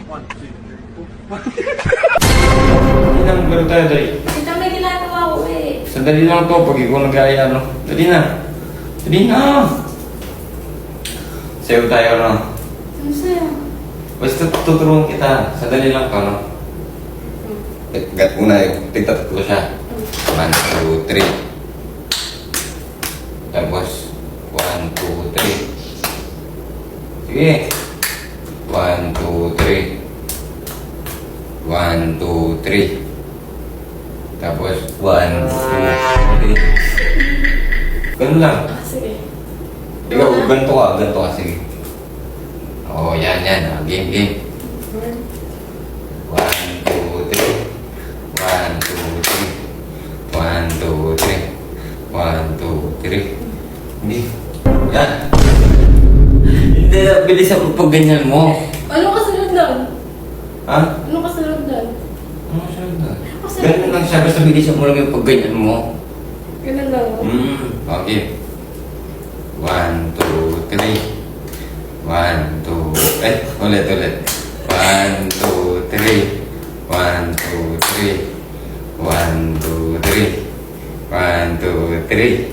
1, 2, 3, 4. Hindi na, magano tayo, dali. Ito may ginagawa ko eh. Sandali lang to, pag ikaw nag-aya, no? Dali na. Dali na. Sayo tayo, no? Ano sa'yo? Basta tuturuan kita. Sandali lang to, no? Gat una yung tigtat ko siya. 1, 2, 3. Tapos, 1, 2, 3. Sige. 1, 2, 3. 1, 2, 3. Tapos, 1, 2, 3. Ganun lang. Ah, sige. Ikaw, ganito ka, sige. Oo, yan. Game. 1, 2, 3. 1, 2, 3. 1, 2, 3. 1, 2, 3. Hindi. Yan. Hindi na, bilis ako pag ganyan mo. Ano kasunod doon? Ha? Ano kasunod doon? Ano siya na? Ganun lang siya, basta bilis mo lang yung pag ganyan mo. Ganun lang. Okay. 1, 2, 3. 1, 2, ulit. 1, 2, 3. 1, 2, 3. 1, 2, 3. 1, 2, 3. 1, 2, 3.